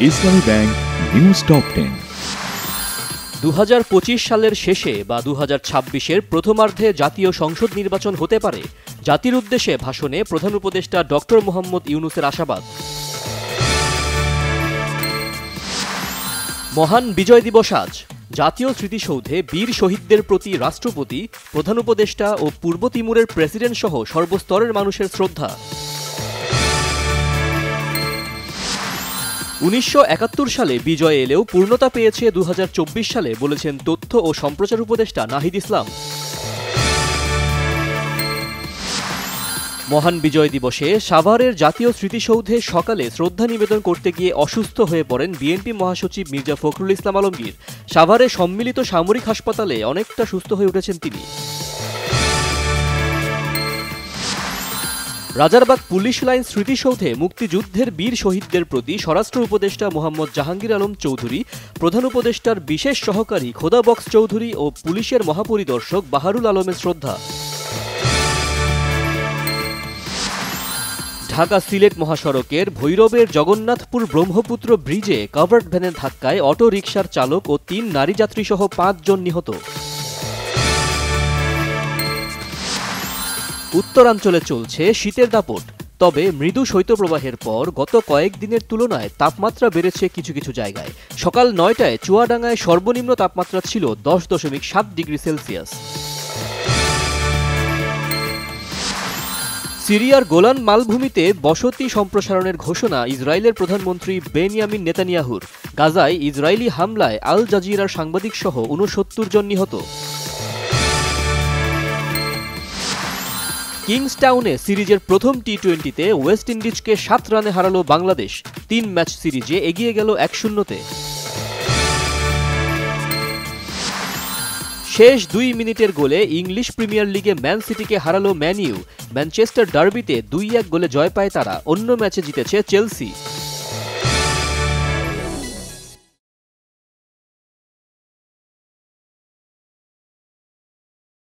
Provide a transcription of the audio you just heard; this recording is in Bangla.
ইসলামী ব্যাংক নিউজ টপ 10। 2025 সালের শেষে বা 2026-এর প্রথমার্ধে জাতীয় সংসদ নির্বাচন হতে পারে। জাতির উদ্দেশ্যে ভাষণে প্রধান উপদেষ্টা ডক্টর মোহাম্মদ ইউনূসের আশাবাদ। মহান বিজয় দিবস আজ। জাতীয় স্মৃতিসৌধে বীর শহীদদের প্রতি রাষ্ট্রপতি, প্রধান উপদেষ্টা ও পূর্ব তিমুরের প্রেসিডেন্ট সহ সর্বস্তরের মানুষের শ্রদ্ধা। 1971 সালে বিজয় এলেও পূর্ণতা পেয়েছে 2024 সালে, বলেছেন তথ্য ও সম্প্রচার উপদেষ্টা নাহিদ ইসলাম। মহান বিজয় দিবসে সাভারের জাতীয় স্মৃতিসৌধে সকালে শ্রদ্ধা নিবেদন করতে গিয়ে অসুস্থ হয়ে পড়েন বিএনপি মহাসচিব মির্জা ফখরুল ইসলাম আলমগীর। সাভারে সম্মিলিত সামরিক হাসপাতালে অনেকটা সুস্থ হয়ে উঠেছেন তিনি। রাজারবাগ পুলিশ লাইন স্মৃতিসৌধে মুক্তিযুদ্ধের বীর শহীদদের প্রতি স্বরাষ্ট্র উপদেষ্টা মোহাম্মদ জাহাঙ্গীর আলম চৌধুরী, প্রধান উপদেষ্টার বিশেষ সহকারী খোদা বক্স চৌধুরী ও পুলিশের মহাপরিদর্শক বাহারুল আলমের শ্রদ্ধা। ঢাকা সিলেট মহাসড়কের ভৈরবের জগন্নাথপুর ব্রহ্মপুত্র ব্রিজে কাভার্ড ভ্যানের ধাক্কায় অটো রিকশার চালক ও 3 নারী যাত্রীসহ 5 জন নিহত। উত্তরাঞ্চলে চলছে শীতের দাপট, তবে মৃদু শৈত্যপ্রবাহের পর গত কয়েকদিনের তুলনায় তাপমাত্রা বেড়েছে কিছু কিছু জায়গায়। সকাল 9টায় চুয়াডাঙ্গায় সর্বনিম্ন তাপমাত্রা ছিল 10.7 ডিগ্রি সেলসিয়াস। সিরিয়ার গোলান মালভূমিতে বসতি সম্প্রসারণের ঘোষণা ইসরায়েলের প্রধানমন্ত্রী বেনিয়ামিন নেতানিয়াহুর। গাজায় ইসরায়েলি হামলায় আল জাজিরার সাংবাদিক সহ 69 জন নিহত। কিংসটাউনে সিরিজের প্রথম টি-20তে ওয়েস্ট ইন্ডিজকে 7 রানে হারালো বাংলাদেশ। 3 ম্যাচ সিরিজে এগিয়ে গেল 1-0-তে। শেষ 2 মিনিটের গোলে ইংলিশ প্রিমিয়ার লিগে ম্যান সিটিকে হারালো ম্যান ইউ। ম্যানচেস্টার ডার্বিতে 2-1 গোলে জয় পায় তারা। অন্য ম্যাচে জিতেছে চেলসি।